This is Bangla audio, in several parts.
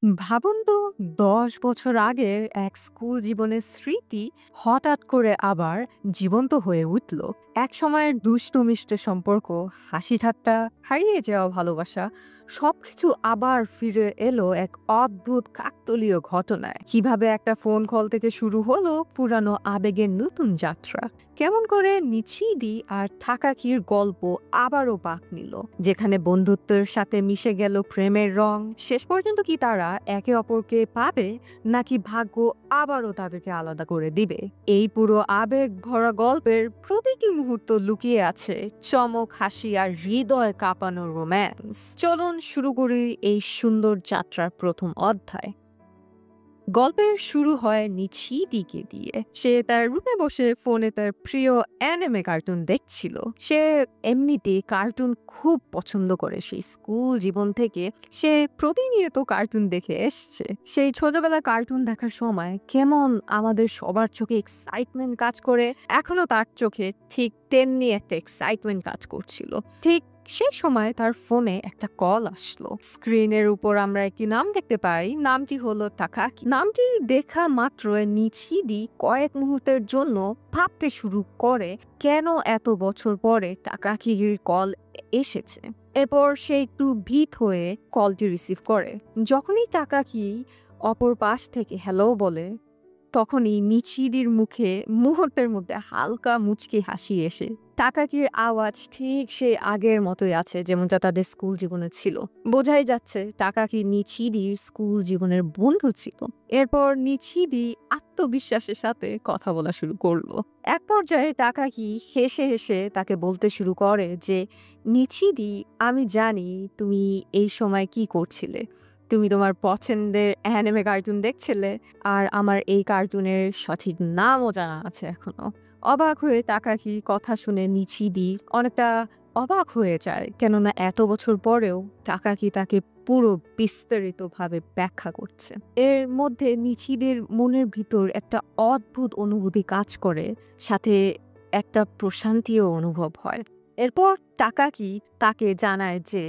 ভাবুন তো ১০ বছর আগের এক স্কুল জীবনের স্মৃতি হঠাৎ করে আবার জীবন্ত হয়ে উঠল। একসময়ের দুষ্টু মিষ্টি সম্পর্ক, হাসি ঠাট্টা, হারিয়ে যাওয়া ভালোবাসা সবকিছু আবার ফিরে এলো এক অদ্ভুত কাকতালীয় ঘটনায়। কিভাবে একটা ফোন কল থেকে শুরু হলো পুরানো আবেগের নতুন যাত্রা। কেমন করে নিচিদি আর থাকাকির গল্প আবারও পাক নিল, যেখানে বন্ধুত্বের সাথে মিশে গেল প্রেমের রং। শেষ পর্যন্ত কি তারা একে অপরকে পাবে, নাকি ভাগ্য আবারও তাদেরকে আলাদা করে দিবে? এই পুরো আবেগ ভরা গল্পের প্রতিটি মুহূর্ত লুকিয়ে আছে চমক, হাসি আর হৃদয় কাঁপানো রোম্যান্স। চলুন শুরু করি এই সুন্দর যাত্রার প্রথম অধ্যায়। গল্পের শুরু হয় নিচিদিকে দিয়ে। সে তার রুমে বসে ফোনে তার প্রিয় অ্যানিমে কার্টুন দেখছিল। সে এমনিতেই কার্টুন খুব পছন্দ করে। সেই স্কুল জীবন থেকে সে প্রতিনিয়ত কার্টুন দেখে এসছে। সেই ছোটবেলা কার্টুন দেখার সময় কেমন আমাদের সবার চোখে এক্সাইটমেন্ট কাজ করে, এখনো তার চোখে ঠিক তেমনি একটা এক্সাইটমেন্ট কাজ করছিল। ঠিক সেই সময় তার ফোনে একটা কল আসলো। স্ক্রিনের উপর আমরা একটি নাম দেখতে পাই। নামটি হলো তাকাকি। নামটি দেখা মাত্র নিচিদি কয়েক মুহূর্তের জন্য ভাবতে শুরু করে, কেন এত বছর পরে তাকাকির কল এসেছে। এরপর সে একটু ভীত হয়ে কলটি রিসিভ করে। যখনই তাকাকি অপর পাশ থেকে হ্যালো বলে, তখনই নিচিদির মুখে মুহূর্তের মধ্যে হালকা মুচকি হাসি এসে তাকাকির আওয়াজ ঠিক সেই আগের মতোই আছে, যেমনটা তাদের স্কুল জীবনে ছিল। বোঝাই যাচ্ছে তাকাকি নিচিদির স্কুল জীবনের বন্ধু ছিল। এরপর নিচিদি আত্মবিশ্বাসের সাথে কথা বলা শুরু করলো। এক পর্যায়ে তাকাকি হেসে হেসে তাকে বলতে শুরু করে যে, নিচিদি, আমি জানি তুমি এই সময় কি করছিলে। তুমি তোমার পছন্দের অ্যানিমে কার্টুন দেখছিলে, আর আমার এই কার্টুনের সঠিক নামও জানা আছে এখনো। অবাক হয়ে তাকাকি কথা শুনে নিচিদি অনেকটা অবাক হয়ে যায়, কেননা এত বছর পরেও তাকাকি তাকে পুরো বিস্তারিতভাবে ব্যাখ্যা করছে। এর মধ্যে নিচিদের মনের ভিতর একটা অদ্ভুত অনুভূতি কাজ করে, সাথে একটা প্রশান্তিও অনুভব হয়। এরপর তাকাকি তাকে জানায় যে,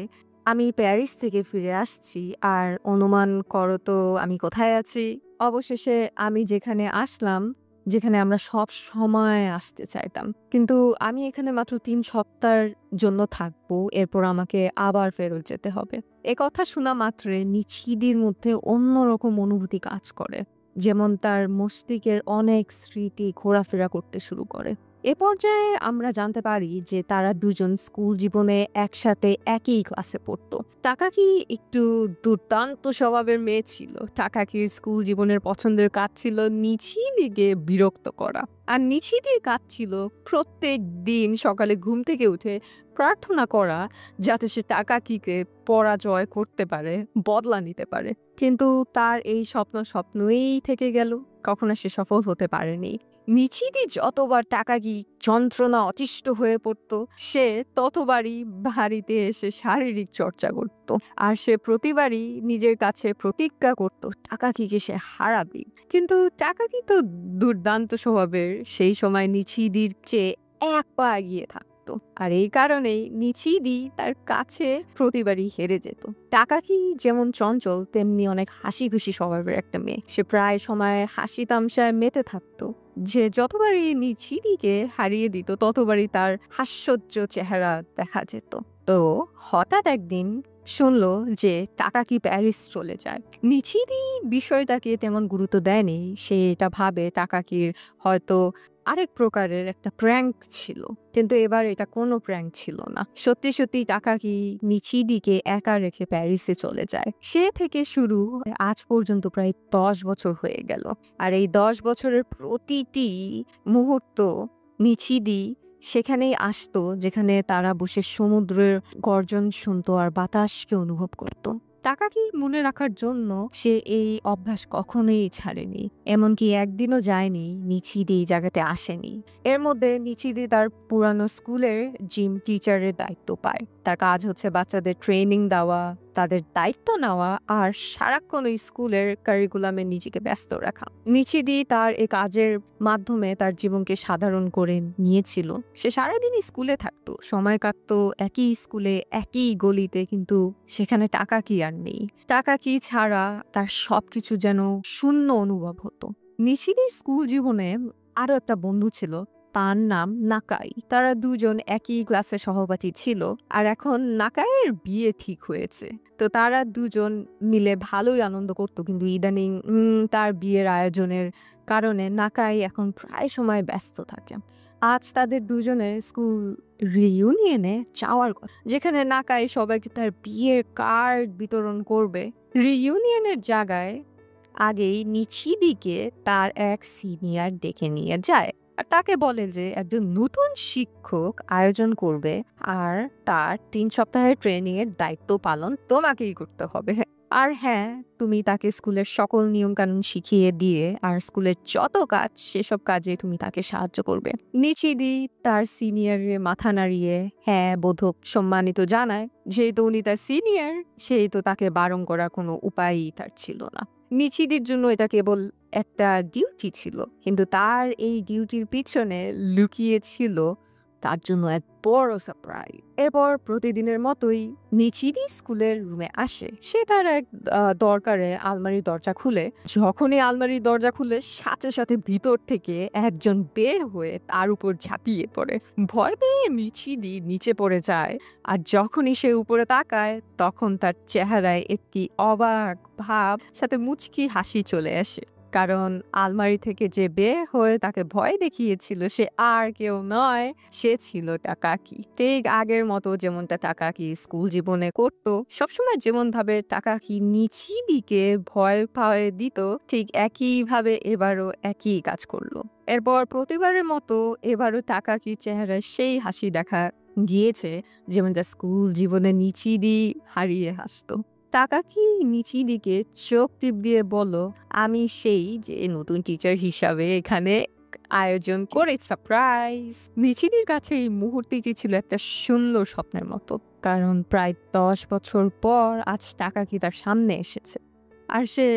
আমি প্যারিস থেকে ফিরে আসছি, আর অনুমান করো তো আমি কোথায় আছি? অবশেষে আমি যেখানে আসলাম, যেখানে আমরা সব সময় আসতে চাইতাম। কিন্তু আমি এখানে মাত্র ৩ সপ্তাহের জন্য থাকবো। এরপর আমাকে আবার ফেরত যেতে হবে। এ কথা শোনা মাত্রে নিচিদির মধ্যে অন্যরকম অনুভূতি কাজ করে। যেমন তার মস্তিষ্কের অনেক স্মৃতি ঘোরাফেরা করতে শুরু করে। এ পর্যায়ে আমরা জানতে পারি যে তারা দুজন স্কুল জীবনে একসাথে একই ক্লাসে পড়তো। তাকাকি একটু দুর্দান্ত স্বভাবের মেয়ে ছিল। তাকাকির স্কুল জীবনের পছন্দের কাজ ছিল নিচিদিকে বিরক্ত করা। আর নিচিদির কাজ ছিল প্রত্যেক দিন সকালে ঘুম থেকে উঠে প্রার্থনা করা, যাতে সে তাকাকিকে পরাজয় করতে পারে, বদলা নিতে পারে। কিন্তু তার এই স্বপ্ন স্বপ্নই থেকে গেল। কখনো সে সফল হতে পারেনি। নিচিদি যতবার তাকাকি যন্ত্রণা অতিষ্ঠ হয়ে পড়ত, সে ততবারই বাড়িতে এসে শারীরিক চর্চা করত। আর সে প্রতিবারই নিজের কাছে প্রতিজ্ঞা করত টাকাকিকে সে হারাবে। কিন্তু টাকাকি তো দুর্দান্ত স্বভাবের, সেই সময় নিচিদির চেয়ে এক পা এগিয়ে থাকতো। আর এই কারণেই নিচিদি তার কাছে প্রতিবারই হেরে যেত। টাকাকি যেমন চঞ্চল, তেমনি অনেক হাসি খুশি স্বভাবের একটা মেয়ে। সে প্রায় সময় হাসি তামশায় মেতে থাকতো। যে যতবারই নিচিদিকে হারিয়ে দিত, ততবারই তার হাস্যোজ্জ চেহারা দেখা যেত। তো হঠাৎ একদিন শুনলো যে টাকাকি প্যারিস চলে যায়। নিচিদি বিষয়টাকে তেমন গুরুত্ব দেয়নি। সে এটা ভাবে টাকাকির হয়তো আরেক প্রকারের একটা প্র্যাঙ্ক ছিল। কিন্তু এবার এটা কোনো প্র্যাঙ্ক ছিল না। সত্যি সত্যি টাকাকি নিচিদিকে একা রেখে প্যারিসে চলে যায়। সে থেকে শুরু আজ পর্যন্ত প্রায় ১০ বছর হয়ে গেল। আর এই ১০ বছরের প্রতিটি মুহূর্ত নিচিদি সেখানেই আসতো, যেখানে তারা বসে সমুদ্রের গর্জন শুনতো আর বাতাসকে অনুভব করত। টাকাকে মনে রাখার জন্য সে এই অভ্যাস কখনোই ছাড়েনি। এমনকি একদিনও যায়নি নিচিদি এই জায়গাতে আসেনি। এর মধ্যে নিচিদি তার পুরানো স্কুলের জিম টিচারের দায়িত্ব পায়। তার কাজ হচ্ছে বাচ্চাদের ট্রেনিং দেওয়া, তাদের দায়িত্ব নেওয়া আর সারাক্ষণ ওই স্কুলের কারিকুলামে নিজেকে ব্যস্ত রাখা। নিচিদি তার এই কাজের মাধ্যমে তার জীবনকে সাধারণ করে নিয়েছিল। সে সারাদিনই স্কুলে থাকতো, সময় কাটতো একই স্কুলে, একই গলিতে, কিন্তু সেখানে টাকাকি আর নেই। টাকাকি ছাড়া তার সবকিছু যেন শূন্য অনুভব হতো। নিচিদির স্কুল জীবনে আরো একটা বন্ধু ছিল, তার নাম নাকাই। তারা দুজন একই ক্লাসে সহপাঠী ছিল, আর এখন নাকাইয়ের বিয়ে ঠিক হয়েছে। তো তারা দুজন মিলে ভালোই আনন্দ করতো, কিন্তু ইদানিং তার বিয়ের আয়োজনের কারণে নাকাই এখন প্রায় সময় ব্যস্ত থাকে। আজ তাদের দুজনের স্কুল রিইউনিয়নে যাওয়ার কথা, যেখানে নাকাই সবাইকে তার বিয়ের কার্ড বিতরণ করবে। রিইউনিয়নের জায়গায় আগেই নিচিদিকে তার এক সিনিয়র ডেকে নিয়ে যায় আর তাকে বলে যে একজন নতুন শিক্ষক আয়োজন করবে আর তার 3 সপ্তাহের ট্রেনিং এর দায়িত্ব পালন তোমাকেই করতে হবে। আর হ্যাঁ, তুমি তাকে স্কুলের সকল নিয়ম কানুন শিখিয়ে দিয়ে আর স্কুলের যত কাজ সেসব কাজে তুমি তাকে সাহায্য করবে। নিচিদি তার সিনিয়রের মাথা নাড়িয়ে হ্যাঁ বোধক সম্মানিত জানায়। যেহেতু উনি তার সিনিয়র, সেই তো তাকে বারণ করার কোনো উপায়ই তার ছিল না। নিচিদির জন্য এটা কেবল একটা ডিউটি ছিল, কিন্তু তার এই ডিউটির পিছনে লুকিয়ে ছিল তার জন্য এক বড় সারপ্রাইজ। এরপর প্রতিদিনের মতোই নিচিদি স্কুলের রুমে আসে। সে তার এক দরকারে আলমারির দরজা খুলে। যখনই আলমারির দরজা খুলে, সাথে সাথে ভিতর থেকে একজন বের হয়ে তার উপর ঝাঁপিয়ে পড়ে। ভয় পেয়ে নিচিদি নিচে পড়ে যায়, আর যখনই সে উপরে তাকায় তখন তার চেহারায় একটি অবাক ভাব সাথে মুচকি হাসি চলে আসে। কারণ আলমারি থেকে যে বের হয়ে তাকে ভয় দেখিয়েছিল সে আর কেউ নয়, সে ছিল টাকাকি। ঠিক আগের মতো যেমনটা টাকাকি স্কুল জীবনে করতো, সবসময় যেমন ভাবে টাকাকি নিচিদিকে ভয় পাওয়া দিত, ঠিক একইভাবে এবারও একই কাজ করলো। এরপর প্রতিবারের মতো এবারও টাকাকির চেহারায় সেই হাসি দেখা গিয়েছে যেমনটা স্কুল জীবনে নিচিদি হারিয়ে হাসতো। টাকাকি নিচিদিকে চোখ টিপ দিয়ে বলল, আমি সেই যে নতুন টিচার হিসাবে এখানে আয়োজন করে সারপ্রাইজ। নিচিদির কাছে এই মুহূর্তটি ছিল একটা সুন্দর স্বপ্নের মতো, কারণ প্রায় 10 বছর পর আজ টাকাকি তার সামনে এসেছে আর সে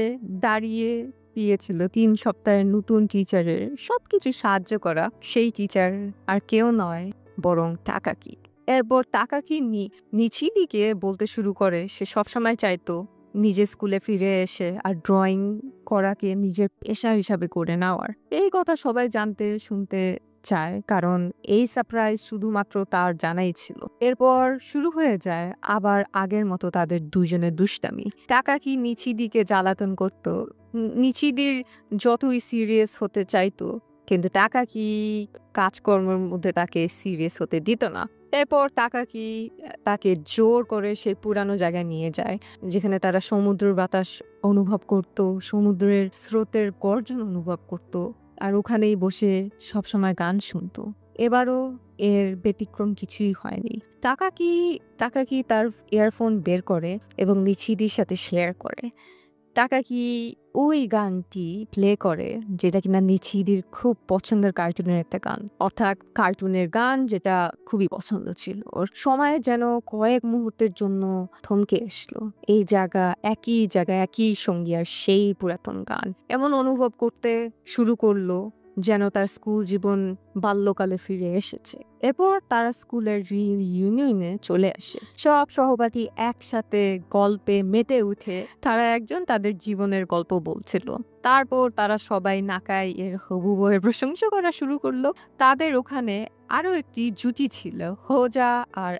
দাঁড়িয়ে দিয়েছিল 3 সপ্তাহের নতুন টিচারের সবকিছু সাহায্য করা। সেই টিচার আর কেউ নয় বরং টাকাকি। এরপর টাকাকি নিচিদিকে বলতে শুরু করে সে সবসময় চাইতো নিজের স্কুলে ফিরে এসে আর ড্রয়িং করাকে নিজের পেশা হিসাবে করে নেওয়ার। এই কথা সবাই জানতে শুনতে চায়, কারণ এই সারপ্রাইজ শুধুমাত্র তার জানাই ছিল। এরপর শুরু হয়ে যায় আবার আগের মতো তাদের দুজনের দুষ্টামি। টাকাকি নিচিদিকে জ্বালাতন করত। নিচিদির যতই সিরিয়াস হতে চাইতো, কিন্তু টাকাকি কাজকর্মের মধ্যে তাকে সিরিয়াস হতে দিত না। এরপর টাকাকি তাকে জোর করে সেই পুরানো জায়গায় নিয়ে যায়, যেখানে তারা সমুদ্রের বাতাস অনুভব করত, সমুদ্রের স্রোতের গর্জন অনুভব করত, আর ওখানেই বসে সবসময় গান শুনতো। এবারও এর ব্যতিক্রম কিছুই হয়নি। টাকাকি তার ইয়ারফোন বের করে এবং নিচিদির সাথে শেয়ার করে। টাকাকি ওই গানটি প্লে করে, যেটা কিনা নিচিদির খুব পছন্দের কার্টুনের একটা গান, অর্থাৎ কার্টুনের গান যেটা খুবই পছন্দ ছিল ওর। সময় যেন কয়েক মুহূর্তের জন্য থমকে আসলো। এই জায়গায় একই সঙ্গী আর সেই পুরাতন গান এমন অনুভব করতে শুরু করলো যেন তার স্কুল জীবন বাল্যকালে ফিরে এসেছে। এরপর তারা স্কুলের রিইউনিয়নে চলে আসে। সব সহপাঠী একসাথে গল্পে মেতে উঠে তারা একজন তাদের জীবনের গল্প বলছিল। তারপর তারা সবাই নাকাই এর হবু বউয়ের প্রশংসা করা শুরু করলো। তাদের ওখানে আরো একটি জুটি ছিল, হোজা আর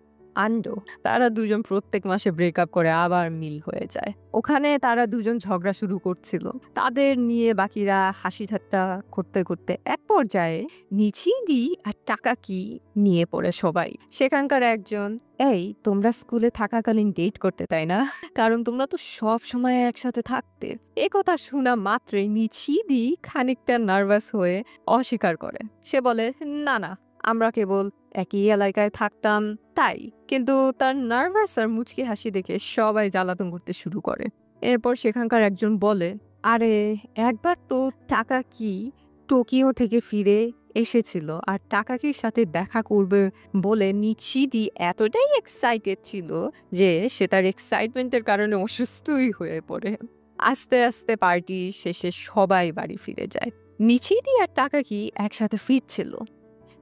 আন্ডো। তারা দুজন প্রত্যেক মাসে ব্রেকআপ করে আবার মিল হয়ে যায়। ওখানে তারা দুজন ঝগড়া শুরু করছিল। তাদের নিয়ে বাকিরা হাসি ঠাট্টা করতে করতে এক পর্যায়ে নিচিদি আর টাকাকি নিয়ে পড়ে সবাই। সেখানকার একজন, এই তোমরা স্কুলে থাকাকালীন ডেট করতে, তাই না? কারণ তোমরা তো সব সময় একসাথে থাকতে। এ কথা শোনা মাত্রই নিচিদি খানিকটা নার্ভাস হয়ে অস্বীকার করে। সে বলে, না না, আমরা কেবল একই এলাকায় থাকতাম তাই। কিন্তু তার নার্ভাস আর মুচকি হাসি দেখে সবাই জ্বালাতন করতে শুরু করে। এরপর সেখানকার একজন বলে, আরে একবার তো টাকাকি টোকিও থেকে ফিরে এসেছিল আর টাকাকির সাথে দেখা করবে বলে নিচিদি এতটাই এক্সাইটেড ছিল যে সে তার এক্সাইটমেন্টের কারণে অসুস্থই হয়ে পড়ে। আস্তে আস্তে পার্টি শেষে সবাই বাড়ি ফিরে যায়। নিচিদি আর টাকাকি একসাথে ফিরছিল।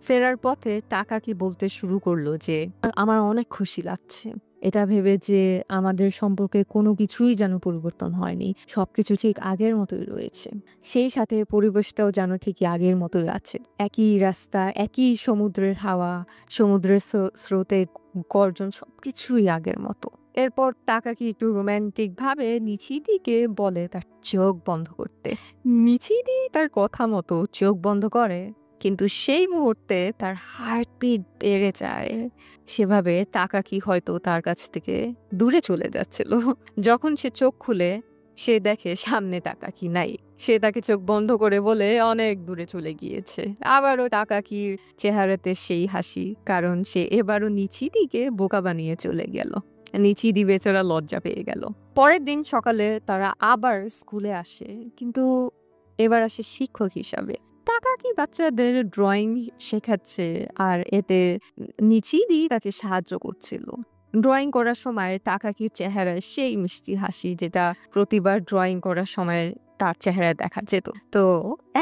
ফেরার পথে টাকাকি বলতে শুরু করলো যে আমার অনেক খুশি লাগছে এটা ভেবে যে আমাদের সম্পর্কে কোনো কিছুই যেন পরিবর্তন হয়নি, সবকিছু ঠিক আগের মতোই রয়েছে। সেই সাথে পরিবেশটাও যেন ঠিকই আগের মতোই আছে, একই রাস্তা, একই সমুদ্রের হাওয়া, সমুদ্রের স্রোতে গর্জন, সবকিছুই আগের মতো। এরপর টাকাকি একটু রোমান্টিক ভাবে নিচিদিকে বলে তার চোখ বন্ধ করতে। নিচিদি তার কথা মতো চোখ বন্ধ করে, কিন্তু সেই মুহূর্তে তার হার্টবিট বেড়ে যায়। সেভাবে টাকাকি হয়তো তার কাছ থেকে দূরে চলে যাচ্ছিল। যখন সে চোখ খুলে সে দেখে সামনে টাকাকি নাই। সে তাকে চোখ বন্ধ করে বলে অনেক দূরে চলে গিয়েছে। আবারও টাকাকির চেহারাতে সেই হাসি, কারণ সে এবারও নিচিদিকে বোকা বানিয়ে চলে গেল। নিচিদি বেচারা লজ্জা পেয়ে গেল। পরের দিন সকালে তারা আবার স্কুলে আসে, কিন্তু এবার আসে শিক্ষক হিসাবে। টাকাকি বাচ্চাদের ড্রয়িং শেখাচ্ছে আর এতে নিচিদি তাকে সাহায্য করছিল। ড্রয়িং করার সময় টাকাকির চেহারায় সেই মিষ্টি হাসি যেটা প্রতিবার ড্রয়িং করার সময় তার চেহারায় দেখা যেত। তো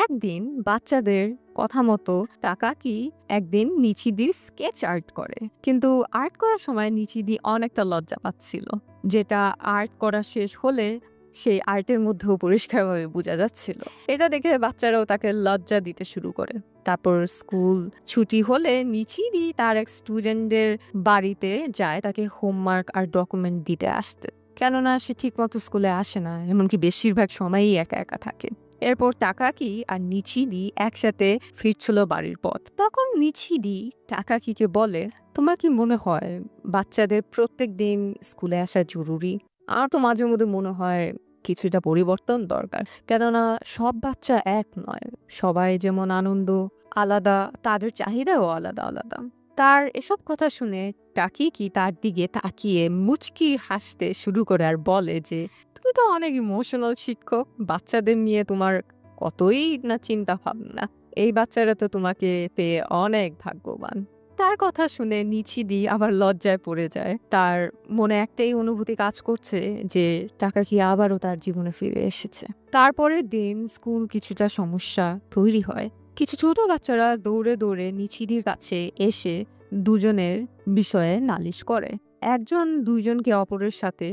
একদিন বাচ্চাদের কথা মতো টাকাকি একদিন নিচিদির স্কেচ আর্ট করে, কিন্তু আর্ট করার সময় নিচিদি অনেকটা লজ্জা পাচ্ছিল, যেটা আর্ট করা শেষ হলে সেই আর্টের মধ্যেও পরিষ্কারভাবে বোঝা যাচ্ছিল। এটা দেখে বাচ্চারাও তাকে লজ্জা দিতে শুরু করে। তারপর স্কুল ছুটি হলে নিচিদি তার এক স্টুডেন্টদের বাড়িতে যায় তাকে হোমওয়ার্ক আর ডকুমেন্ট দিতে আসতে, কেননা সে ঠিকমতো স্কুলে আসে না, এমনকি বেশিরভাগ সময়ই একা একা থাকে। এরপর টাকাকি আর নিচিদি একসাথে ফিরছিল বাড়ির পথ। তখন নিচিদি টাকাকিকে বলে, তোমার কি মনে হয় বাচ্চাদের প্রত্যেক দিন স্কুলে আসা জরুরি? আমার তো মাঝে মধ্যে মনে হয় কিছুটা পরিবর্তন দরকার, কেননা সব বাচ্চা এক নয়, সবাই যেমন আনন্দ আলাদা, তাদের চাহিদাও আলাদা আলাদা। তার এসব কথা শুনে টাকিকি তার দিকে তাকিয়ে মুচকি হাসতে শুরু করে আর বলে যে তুমি তো অনেক ইমোশনাল শিক্ষক, বাচ্চাদের নিয়ে তোমার কতই না চিন্তা ভাবনা, এই বাচ্চারা তো তোমাকে পেয়ে অনেক ভাগ্যবান। তার কথা শুনে নিচিদি আবার লজ্জায় পড়ে যায়। তার মনে একটাই অনুভূতি কাজ করছে যে টাকাকি আবারও তার জীবনে ফিরে এসেছে। তারপরের দিন স্কুল কিছুটা সমস্যা তৈরি হয়। কিছু ছোট বাচ্চারা দৌড়ে দৌড়ে নিচিদির কাছে এসে দুজনের বিষয়ে নালিশ করে। একজন দুইজনকে অপরের সাথে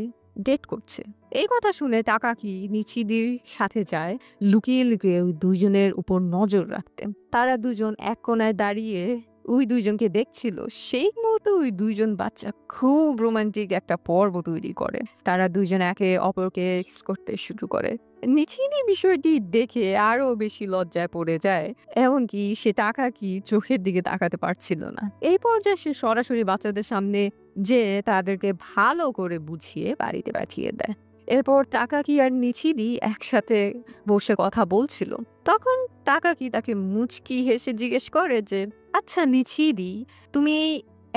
ডেট করছে। এই কথা শুনে টাকাকি নিচিদির সাথে যায় লুকিয়ে লুকিয়ে ওই দুইজনের উপর নজর রাখতে। তারা দুজন এক কোনায় দাঁড়িয়ে ওই দুইজনকে দেখছিল। সেই মুহূর্তে ওই দুইজন বাচ্চা খুব রোমান্টিক একটা পর্ব তৈরি করে। তারা দুইজন একে অপরকে কিস করতে শুরু করে। নিচিনি বিষয়টি দেখে আরো বেশি লজ্জায় পড়ে যায়, এমনকি সে টাকাকি চোখের দিকে তাকাতে পারছিল না। এই পর্যায়ে সে সরাসরি বাচ্চাদের সামনে যে তাদেরকে ভালো করে বুঝিয়ে বাড়িতে পাঠিয়ে দেয়। এরপর টাকাকি আর নিচিদি একসাথে বসে কথা বলছিল। তখন টাকাকি তাকে মুচকি হেসে জিজ্ঞেস করে যে আচ্ছা নিচিদি, তুমি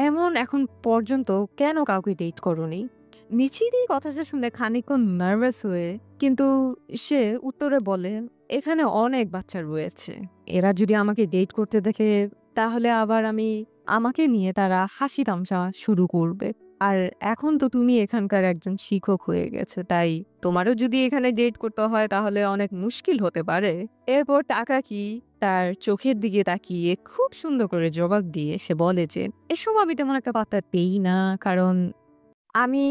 এমন এখন পর্যন্ত কেন কাউকে ডেট করোনি? নিচিদি কথাটা শুনে খানিকক্ষণ নার্ভাস হয়ে, কিন্তু সে উত্তরে বলে, এখানে অনেক বাচ্চা রয়েছে, এরা যদি আমাকে ডেট করতে দেখে তাহলে আবার আমাকে নিয়ে তারা হাসি তামসা শুরু করবে। আর এখন তো তুমি এখানকার একজন শিক্ষক হয়ে গেছে, তাই তোমারও যদি এখানে ডেট করতে হয় তাহলে অনেক মুশকিল হতে পারে। এরপর টাকাকি তার চোখের দিকে তাকিয়ে খুব সুন্দর করে জবাব দিয়ে সে বলে যে এসব আমি তেমন একটা পাত্তা দেই না, কারণ আমি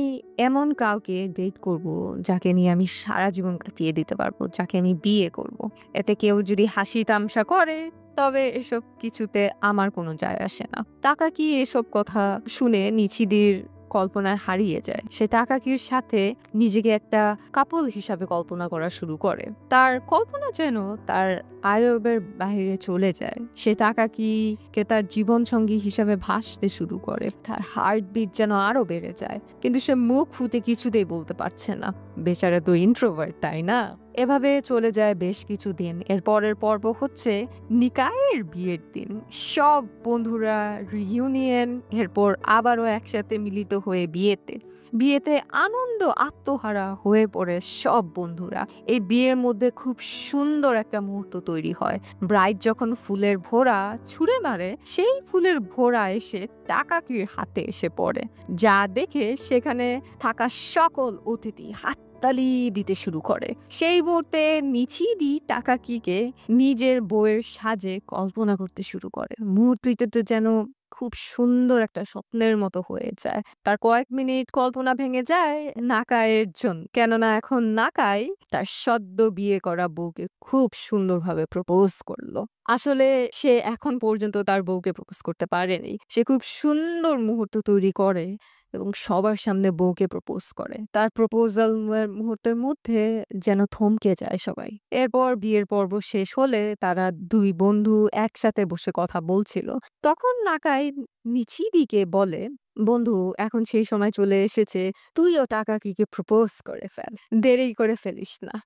এমন কাউকে ডেট করব যাকে নিয়ে আমি সারা জীবন কাটিয়ে দিতে পারবো, যাকে আমি বিয়ে করব। এতে কেউ যদি হাসি তামসা করে তবে এসব কিছুতে আমার কোনো যায় আসে না। টাকাকি এসব কথা শুনে নিচিদির কল্পনায় হারিয়ে যায়। সে টাকাকির সাথে নিজেকে একটা কাপল হিসাবে কল্পনা করা শুরু করে। তার কল্পনা যেন তার আয়বের বাইরে চলে যায়। সে টাকাকিকে তার জীবন সঙ্গী হিসাবে ভাসতে শুরু করে। তার হার্টবিট যেন আরো বেড়ে যায়, কিন্তু সে মুখ ফুটে কিছুতেই বলতে পারছে না। বেচারা তো ইন্ট্রোভার্ট, তাই না? এভাবে চলে যায় বেশ কিছুদিন। এর পরের পর্ব হচ্ছে নিকায়ের বিয়ের দিন। সব বন্ধুরা রিইউনিয়ন, এরপর আবারও একসাথে মিলিত হয়ে বিয়েতে। বিয়েতে আনন্দ আত্মহারা হয়ে পড়ে সব বন্ধুরা। এই বিয়ের মধ্যে খুব সুন্দর একটা মুহূর্ত তৈরি হয়। ব্রাইড যখন ফুলের ভোড়া ছুঁড়ে মারে, সেই ফুলের ভোড়া এসে টাকাকির হাতে এসে পড়ে। যা দেখে সেখানে থাকা সকল অতিথি হাততালি দিতে শুরু করে। সেই মুহূর্তে নিচিদি টাকাকিকে নিজের বউয়ের সাজে কল্পনা করতে শুরু করে। মুহূর্তটা তো যেন খুব সুন্দর একটা স্বপ্নের মতো হয়ে যায়। তার কয়েক মিনিট কল্পনা ভেঙে যায় নাকাইয়ের জন্য। কেননা এখন নাকাই তার সদ্য বিয়ে করা বউকে খুব সুন্দরভাবে প্রপোজ করলো। আসলে সে এখন পর্যন্ত তার বউকে প্রপোজ করতে পারেনি। সে খুব সুন্দর মুহূর্ত তৈরি করে এবং সবার সামনে বউকে প্রপোজ করে। তার প্রপোজাল মুহূর্তের মধ্যে যেন থমকে যায় সবাই। এরপর বিয়ের পর্ব শেষ হলে তারা ২ বন্ধু একসাথে বসে কথা বলছিল। তখন নাকাই নিচিদিকে বলে, "বন্ধু, এখন সেই সময় চলে এসেছে। তুইও টাকাকিকে প্রপোজ করে ফেল। দেরি করে ফেলিস না।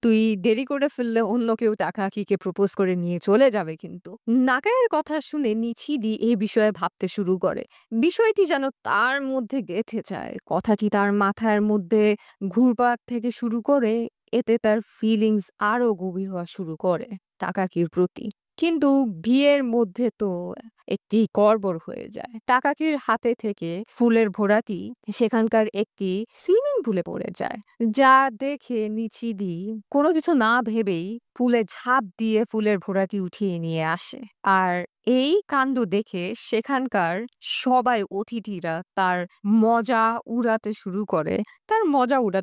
তুই দেরি করে ফেললে অন্য কেউ টাকাকিকে প্রপোজ করে নিয়ে চলে যাবে কিন্তু।" নাকাইয়ের কথা শুনে নিচিদি এ বিষয়ে ভাবতে শুরু করে। বিষয়টি যেন তার মধ্যে গেঁথে যায়। কথাটি তার মাথার মধ্যে ঘুরপাক থেকে শুরু করে, এতে তার ফিলিংস আরো গভীর হওয়া শুরু করে টাকাকির প্রতি। কিন্তু বিয়ের মধ্যে তো একটি গড়বড় হয়ে যায়। টাকাকির হাতে থেকে ফুলের ভোড়াটি সেখানকার একটি সুইমিং পুলে পড়ে যায়। যা দেখে নিচিদি কোনো কিছু না ভেবেই পুলে ঝাঁপ দিয়ে ফুলের ভোড়াটি উঠিয়ে নিয়ে আসে। আর এই কাণ্ড দেখে সেখানকার সবাই অতিথিরা তার মজা উড়াতে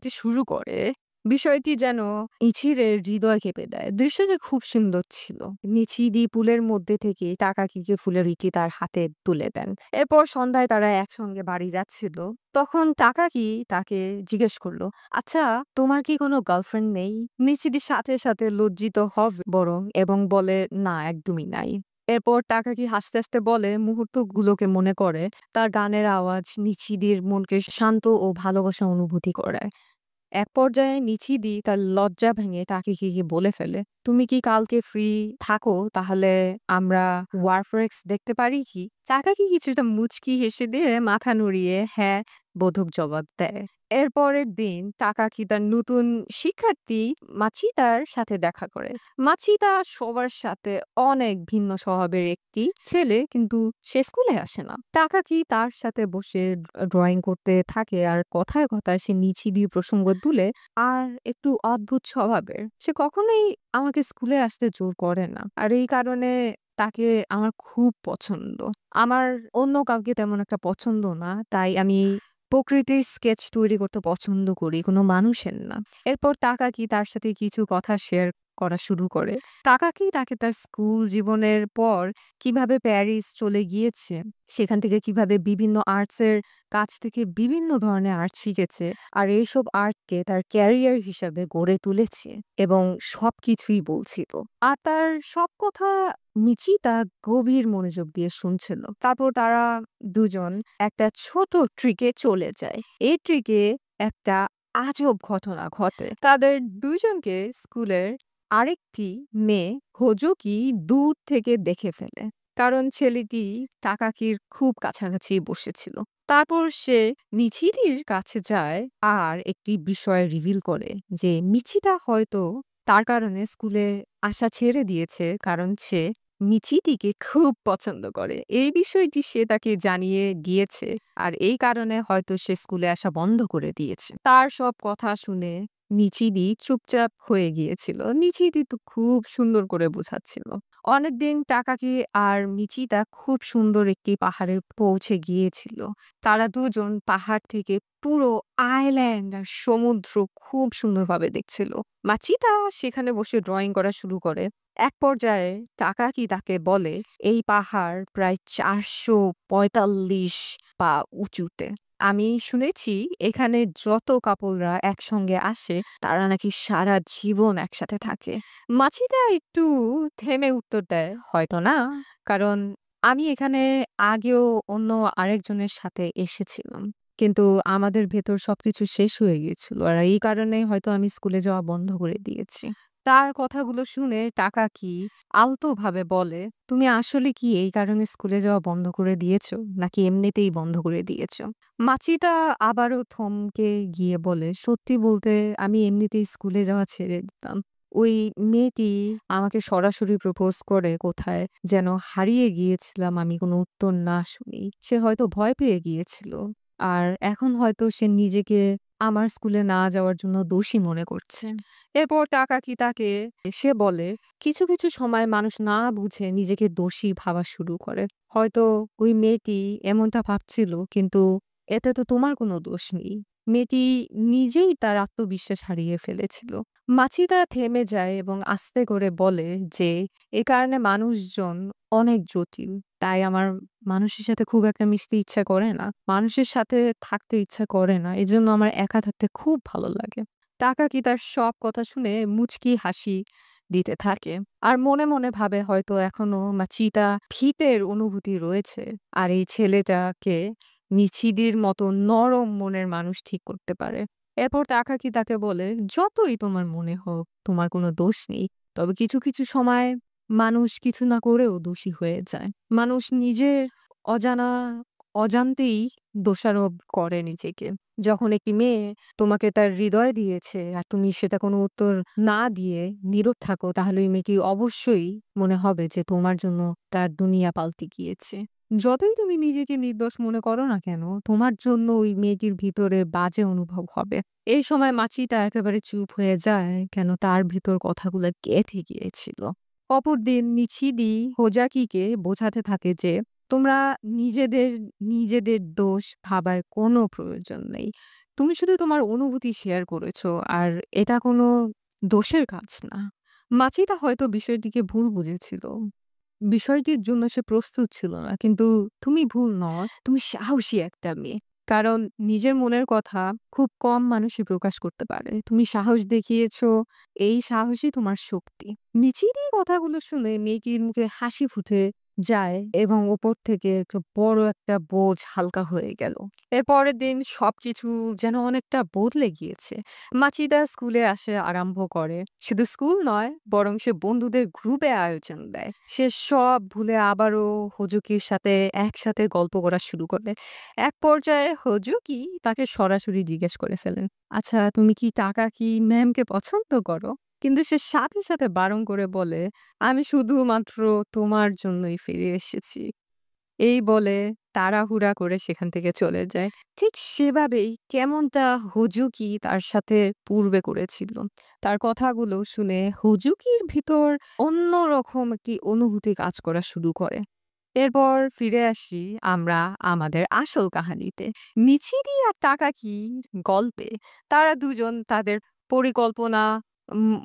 শুরু করে। বিষয়টি যেন ইছিরের হৃদয় কেঁপে দেয়। দৃশ্যটি খুব সুন্দর ছিল। নিচিদি পুলের মধ্যে থেকে টাকাকিকে ফুলের ইটি তার হাতে তুলে দেন। এরপর সন্ধ্যায় তারা একসঙ্গে বাড়ি যাচ্ছিল। তখন টাকাকি তাকে জিজ্ঞেস করলো, "আচ্ছা, তোমার কি কোনো গার্লফ্রেন্ড নেই?" নিচিদি সাথে সাথে লজ্জিত হবে বরং এবং বলে, "না, একদমই নাই।" এরপর টাকাকি হাসতে হাসতে বলে মুহূর্তগুলোকে মনে করে। তার গানের আওয়াজ নিচিদির মনকে শান্ত ও ভালোবাসা অনুভূতি করায়। এক পর্যায়ে নিচিদি তার লজ্জা ভেঙে টাকিকিকে বলে ফেলে, "তুমি কি কালকে ফ্রি থাকো? তাহলে আমরা ওয়ারফ্রেক্স দেখতে পারি কি?" টাকাকি কিছুটা মুচকি হেসে দিয়ে মাথা নড়িয়ে হ্যাঁ বোধক জবাব দেয়। এর পরের দিন টাকাকি তার নতুন শিক্ষার্থী মাচিতার সাথে দেখা করে। মাচিতা সবার সাথে অনেক ভিন্ন স্বভাবের একটি ছেলে, কিন্তু সে স্কুলে আসে না। টাকাকি তার সাথে বসে ড্রয়িং করতে থাকে আর কথায় কথায় সে নিচিদি প্রসঙ্গ তুলে। আর একটু অদ্ভুত স্বভাবের। সে কখনোই আমাকে স্কুলে আসতে জোর করে না। আর এই কারণে তাকে আমার খুব পছন্দ। আমার অন্য কাউকে তেমন একটা পছন্দ না। তাই আমি প্রকৃতির স্কেচ তৈরি করতে পছন্দ করি, কোনো মানুষের না। এরপর তাকাকি তার সাথে কিছু কথা শেয়ার করা শুরু করে। তাকাকি তাকে তার স্কুল জীবনের পর কিভাবে প্যারিস চলে গিয়েছে, সেখান থেকে কিভাবে বিভিন্ন আর্টসের কাছ থেকে বিভিন্ন ধরনের আর্ট শিখেছে, আর এইসব আর্টকে তার ক্যারিয়ার হিসাবে গড়ে তুলেছে এবং সবকিছুই বলছিল। আর তার সব কথা মিচিতা গভীর মনোযোগ দিয়ে শুনছিল। তারপর তারা দুজন একটা ছোট ট্রিকে চলে যায়। এই ট্রিকে একটা আজব ঘটনা ঘটে। তাদের দুজনকে স্কুলের আরেকটি মেয়ে হোজোকি দূর থেকে দেখে ফেলে। কারণ ছেলেটি তাকাকির খুব কাছাকাছি বসেছিল। তারপর সে মিচিরির কাছে যায় আর একটি বিষয় রিভিল করে যে মিচিতা হয়তো তার কারণে স্কুলে আসা ছেড়ে দিয়েছে, কারণ সে মিচিতিকে খুব পছন্দ করে। এই বিষয়টি সে তাকে জানিয়ে দিয়েছে। আর এই কারণে হয়তো সে স্কুলে আসা বন্ধ করে দিয়েছে। তার সব কথা শুনে নিচিদি চুপচাপ হয়ে গিয়েছিল। নিচিদি তো খুব সুন্দর করে বোঝাচ্ছিল। অনেকদিন টাকাকি আর মিচিতা খুব সুন্দর একটি পাহাড়ে পৌঁছে গিয়েছিল। তারা দুজন পাহাড় থেকে পুরো আইল্যান্ড আর সমুদ্র খুব সুন্দরভাবে দেখছিল। মাচিতা সেখানে বসে ড্রয়িং করা শুরু করে। এক পর্যায়ে টাকাকি তাকে বলে, "এই পাহাড় প্রায় ৪৪৫ পা উঁচুতে। আমি শুনেছি এখানে যত কাপলরা একসঙ্গে আসে তারা নাকি সারা জীবন একসাথে থাকে।" মাছিটা একটু থেমে উত্তর দেয়, "হয়তো না। কারণ আমি এখানে আগেও অন্য আরেকজনের সাথে এসেছিলাম। কিন্তু আমাদের ভেতর সবকিছু শেষ হয়ে গিয়েছিল। আর এই কারণে হয়তো আমি স্কুলে যাওয়া বন্ধ করে দিয়েছি।" তার কথাগুলো শুনে টাকাকি আলতোভাবে বলে, "তুমি আসলে কি এই কারণে স্কুলে যাওয়া বন্ধ করে দিয়েছো? নাকি এমনিতেই বন্ধ করে দিয়েছো?" মাছিটা আবারও থমকে গিয়ে বলে, "সত্যি বলতে আমি এমনিতেই স্কুলে যাওয়া ছেড়ে দিতাম। ওই মেয়েটি আমাকে সরাসরি প্রপোজ করে কোথায় যেন হারিয়ে গিয়েছিলাম আমি কোনো উত্তর না শুনেই। সে হয়তো ভয় পেয়ে গিয়েছিল। আর এখন হয়তো সে নিজেকে আমার স্কুলে না যাওয়ার জন্য দোষী মনে করছে।" এরপর টাকাকি তাকে সে বলে, "কিছু সময় মানুষ না বুঝে নিজেকে দোষী ভাবা শুরু করে। হয়তো ওই মেয়েটি এমনটা ভাবছিল, কিন্তু এতে তো তোমার কোনো দোষ নেই। মেয়েটি নিজেই তার আত্মবিশ্বাস হারিয়ে ফেলেছিল।" মাছিটা থেমে যায় এবং আস্তে করে বলে যে, "এ কারণে মানুষজন অনেক জটিল। তাই আমার মানুষের সাথে খুব একটা মিশতে ইচ্ছা করে না। মানুষের সাথে থাকতে ইচ্ছা করে না। এজন্য আমার একা থাকতে খুব ভালো লাগে।" টাকাকি তার সব কথা শুনে মুচকি হাসি দিতে থাকে। আর মনে ভাবে হয়তো এখনো মাচিটা ভিতের অনুভূতি রয়েছে। আর এই ছেলেটাকে মিছিদির মতো নরম মনের মানুষ ঠিক করতে পারে। এরপর টাকাকি তাকে বলে, "যতই তোমার মনে হোক, তোমার কোনো দোষ নেই। তবে কিছু সময় মানুষ কিছু না করেও দোষী হয়ে যায়। মানুষ নিজের অজানা অজান্তেই দোষারোপ করে নিজেকে। যখন একটি মেয়ে তোমাকে তার হৃদয় দিয়েছে আর তুমি সেটা কোনো উত্তর না দিয়ে নীরব থাকো, তাহলে ওই মেয়েটি অবশ্যই মনে হবে যে তোমার জন্য তার দুনিয়া পাল্টে গিয়েছে। যতই তুমি নিজেকে নির্দোষ মনে করো না কেন, তোমার জন্য ওই মেয়েটির ভিতরে বাজে অনুভব হবে।" এই সময় মাছিটা একেবারে চুপ হয়ে যায়, কেন তার ভিতর কথাগুলো গেঁথে গিয়েছিল। অপরদিন মিছিদি হোজাকিকে বোঝাতে থাকে যে, "তোমরা নিজেদের নিজেদের দোষ ভাবার কোনো প্রয়োজন নেই। তুমি শুধু তোমার অনুভূতি শেয়ার করেছো, আর এটা কোনো দোষের কাজ না।" মাচিটা হয়তো বিষয়টিকে ভুল বুঝেছিল। বিষয়টির জন্য সে প্রস্তুত ছিল না। কিন্তু তুমি ভুল নও। তুমি সাহসী একটা মেয়ে। কারণ নিজের মনের কথা খুব কম মানুষই প্রকাশ করতে পারে। তুমি সাহস দেখিয়েছো, এই সাহসই তোমার শক্তি। মিচির এই কথাগুলো শুনে মেয়েটির মুখে হাসি ফুটে যায় এবং ওপর থেকে একটা বড় একটা বোঝ হালকা হয়ে গেল। এর পরের দিন সবকিছু যেন অনেকটা বদলে গিয়েছে। মাচিদা স্কুলে আসে আরম্ভ করে। শুধু স্কুল নয়, বরং সে বন্ধুদের গ্রুপে আয়োজন দেয়। সে সব ভুলে আবারও হোজুকির সাথে একসাথে গল্প করা শুরু করে। এক পর্যায়ে হোজুকি তাকে সরাসরি জিজ্ঞেস করে ফেলেন, "আচ্ছা, তুমি কি টাকাকি ম্যামকে পছন্দ করো?" কিন্তু সে সাথে বারণ করে বলে, "আমি শুধুমাত্র তোমার জন্যই ফিরে এসেছি।" এই বলে তাড়াহুড়া করে সেখান থেকে চলে যায়। ঠিক সেভাবেই কেমনটা হুজুকি তার সাথে পূর্বে করেছিল। তার কথাগুলো শুনে হুজুকির ভিতর অন্যরকম একটি অনুভূতি কাজ করা শুরু করে। এরপর ফিরে আসি আমরা আমাদের আসল কাহিনীতে। মিছিরি আর তাকাকির গল্পে তারা দুজন তাদের পরিকল্পনা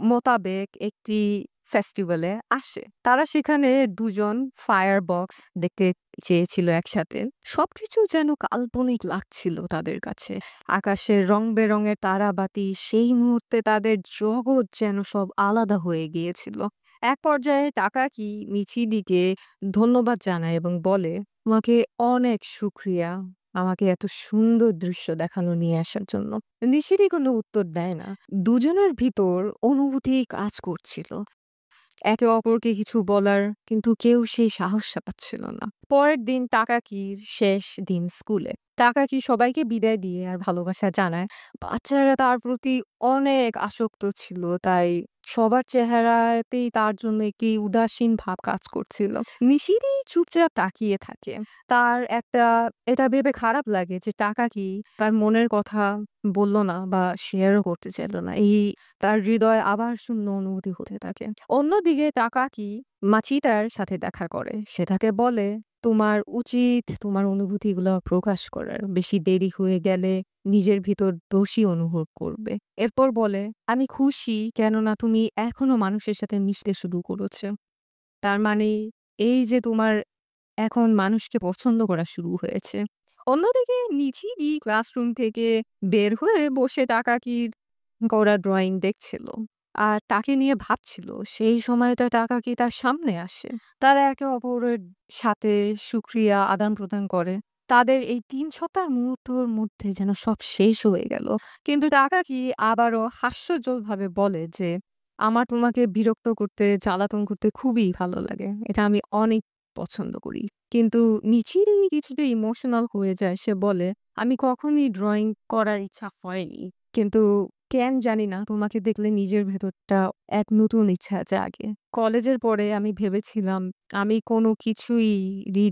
মোতাবেক একটি ফেস্টিভ্যালে আসে। তারা সেখানে দুজন ফায়ার বক্স দেখতে চেয়েছিল একসাথে। সবকিছু যেন কাল্পনিক লাগছিল তাদের কাছে। আকাশের রং-বেরঙের তারাবাতি, সেই মুহূর্তে তাদের জগৎ যেন সব আলাদা হয়ে গিয়েছিল। এক পর্যায়ে টাকাকি মিছিদিকে ধন্যবাদ জানায় এবং বলে, "তোমাকে অনেক শুকরিয়া আমাকে এত সুন্দর দৃশ্য দেখানো নিয়ে আসার জন্য।" নিশিদি কোনো উত্তর দেয় না। দুজনের ভিতর অনুভূতি কাজ করছিল। একে অপরকে কিছু বলার, কিন্তু কেউ সেই সাহসটা পাচ্ছিল না। পরের দিন টাকাকির শেষ দিন স্কুলে। টাকাকি সবাইকে বিদায় দিয়ে আর ভালোবাসা জানায়। বাচ্চারা তার প্রতি অনেক আসক্ত ছিল, তাই সবার চেহারাতেই তার জন্য একটি উদাসীন ভাব কাজ করছিল। নিশিদি চুপচাপ তাকিয়ে থাকে। তার এটা ভেবে খারাপ লাগে যে টাকাকি তার মনের কথা বলল না বা শেয়ারও করতে চাইল না। তার হৃদয়ে আবার শূন্য অনুভূতি হতে থাকে। অন্যদিকে টাকাকি মাচিটার সাথে দেখা করে। সে তাকে বলে, "তোমার উচিত তোমার অনুভূতিগুলো প্রকাশ করার। বেশি দেরি হয়ে গেলে নিজের ভিতর দোষী অনুভব করবে।" এরপর বলে, "আমি খুশি, কেননা তুমি এখনো মানুষের সাথে মিশতে শুরু করেছো। তার মানে এই যে তোমার এখন মানুষকে পছন্দ করা শুরু হয়েছে।" অন্যদিকে মিছিরি ক্লাসরুম থেকে বের হয়ে বসে টাকাকির করা ড্রয়িং দেখছিল। আর তাকে নিয়ে ভাবছিল। সেই সময়টা টাকাকি তার সামনে আসে। তারা একে অপরের সাথে শুকরিয়া আদান-প্রদান করে। তাদের এই ৩ সপ্তাহের মুহূর্তর মধ্যে যেন সব শেষ হয়ে গেল। কিন্তু টাকাকি আবারও হাস্যজ্জ্বলভাবে বলে যে, আমার তোমাকে বিরক্ত করতে, জ্বালাতন করতে খুবই ভালো লাগে। এটা আমি অনেক পছন্দ করি। কিন্তু নিচেই কিছুটা ইমোশনাল হয়ে যায়। সে বলে, "আমি কখনই ড্রইং করার ইচ্ছা হয়নি। কিন্তু কেন জানি না তোমাকে দেখলে নিজের ভেতরটা এক নতুন ইচ্ছা জাগে।" কলেজের পরে আমি ভেবেছিলাম আমি কোনো কিছুই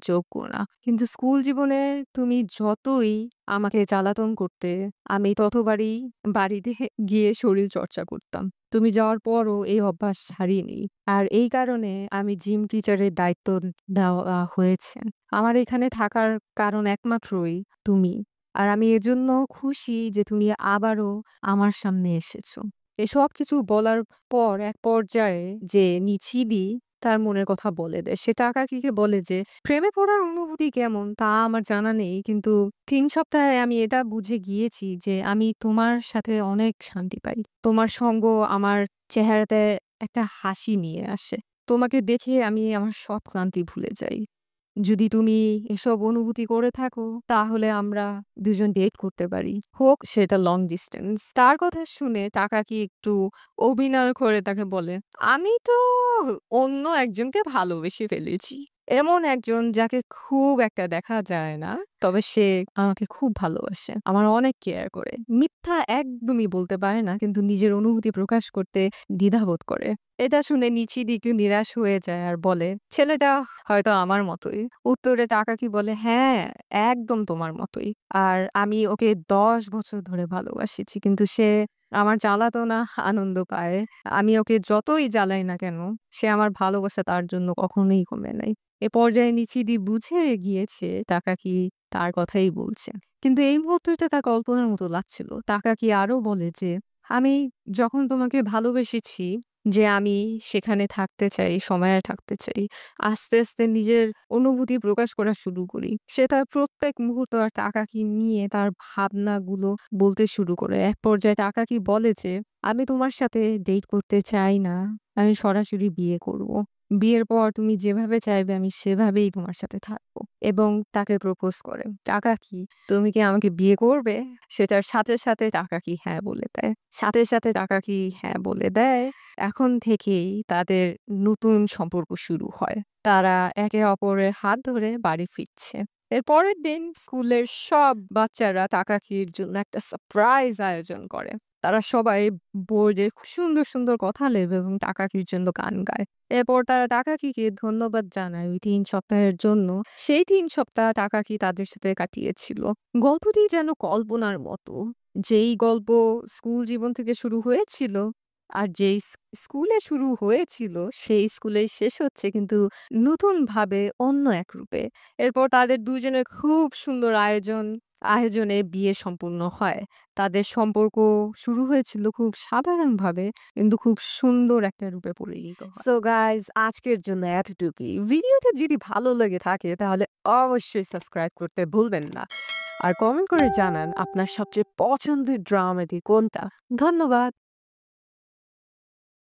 যোগ্য না। কিন্তু স্কুল জীবনে তুমি যতই আমাকে জ্বালাতন করতে, আমি ততবারই বাড়িতে গিয়ে শরীরচর্চা করতাম। তুমি যাওয়ার পরও এই অভ্যাস ছাড়িনি। আর এই কারণে আমি জিম টিচারের দায়িত্ব দেওয়া হয়েছে। আমার এখানে থাকার কারণ একমাত্রই তুমি। আর আমি এজন্য খুশি যে তুমি আবারও আমার সামনে এসেছো। এসব কিছু বলার পর এক পর্যায়ে যে নিচিদি তার মনের কথা বলে দেয়। সে তাকাকিকে বলে যে, "প্রেমে পড়ার অনুভূতি কেমন তা আমার জানা নেই। কিন্তু ৩ সপ্তাহে আমি এটা বুঝে গিয়েছি যে আমি তোমার সাথে অনেক শান্তি পাই। তোমার সঙ্গ আমার চেহারাতে একটা হাসি নিয়ে আসে। তোমাকে দেখে আমি আমার সব ক্লান্তি ভুলে যাই। যদি তুমি এসব অনুভূতি করে থাকো তাহলে আমরা দুজন ডেট করতে পারি। হোক সেটা লং ডিসট্যান্স।" তার কথা শুনে তাকাকি একটু অভিনয় করে তাকে বলে, "আমি তো অন্য একজনকে ভালোবেসে ফেলেছি। এমন একজন যাকে খুব একটা দেখা যায় না। তবে সে আমাকে খুব ভালোবাসে। আমার অনেক কেয়ার করে। মিথ্যা একদমই বলতে পারে না কিন্তু নিজের অনুভূতি প্রকাশ করতে দ্বিধাবোধ করে।" এটা শুনে নিচিদি একটু নিরাশ হয়ে যায় আর বলে, "ছেলেটা হয়তো আমার মতোই।" উত্তরে তাকাকি বলে, "হ্যাঁ, একদম তোমার মতোই। আর আমি ওকে ১০ বছর ধরে ভালোবাসিছি। কিন্তু সে আমার জ্বালাতনা আনন্দ পায়। আমি ওকে যতই জ্বালাই না কেন, সে আমার ভালোবাসা তার জন্য কখনোই কমে নাই।" এ পর্যায়ে নিচিদি বুঝে গিয়েছে তাকাকি তার কথাই বলছে। কিন্তু এই মুহূর্তটা তার কল্পনার মতো লাগছিল। তাকাকি আরো বলে যে, "আমি যখন তোমাকে ভালোবেসেছি যে আমি সেখানে থাকতে চাই, সময়ে থাকতে চাই। আস্তে নিজের অনুভূতি প্রকাশ করা শুরু করি। সে তার প্রত্যেক মুহূর্ত আর তাকাকি নিয়ে তার ভাবনাগুলো বলতে শুরু করে। এক পর্যায়ে তাকাকি বলে যে, "আমি তোমার সাথে ডেট করতে চাই না। আমি সরাসরি বিয়ে করব। বিয়ের পর তুমি যেভাবে চাইবে আমি সেভাবেই তোমার সাথে থাকবো।" এবং তাকে প্রপোজ করে। "তাকাকি, তুমি কি আমাকে বিয়ে করবে?" সেটার সাথে তাকাকি হ্যাঁ বলে দেয়। সাথে তাকাকি হ্যাঁ বলে দেয়। এখন থেকেই তাদের নতুন সম্পর্ক শুরু হয়। তারা একে অপরের হাত ধরে বাড়ি ফিরছে। এর পরের দিন স্কুলের সব বাচ্চারা তাকাকির জন্য একটা সারপ্রাইজ আয়োজন করে। তারা সবাই বোর্ডে খুব সুন্দর কথা লেখে এবং তাকাকির জন্য গান গায়। এরপর তারা তাকাকিকে ধন্যবাদ জানায় ওই ৩ সপ্তাহের জন্য। সেই ৩ সপ্তাহ তাকাকি তাদের সাথে কাটিয়েছিল। গল্পটি যেন কল্পনার মতো। যেই গল্প স্কুল জীবন থেকে শুরু হয়েছিল আর যেই স্কুলে শুরু হয়েছিল, সেই স্কুলেই শেষ হচ্ছে কিন্তু নতুনভাবে অন্য এক রূপে। এরপর তাদের ২ জনের খুব সুন্দর আয়োজনে বিয়ে সম্পূর্ণ হয়। তাদের সম্পর্ক শুরু হয়েছিল খুব সাধারণভাবে কিন্তু খুব সুন্দর একটা রূপে পরিণত হয়। সো গাইস আজকের জন্য এতটুকুই। ভিডিওটা যদি ভালো লেগে থাকে তাহলে অবশ্যই সাবস্ক্রাইব করতে ভুলবেন না। আর কমেন্ট করে জানান আপনার সবচেয়ে পছন্দের ড্রামাটি কোনটা। ধন্যবাদ।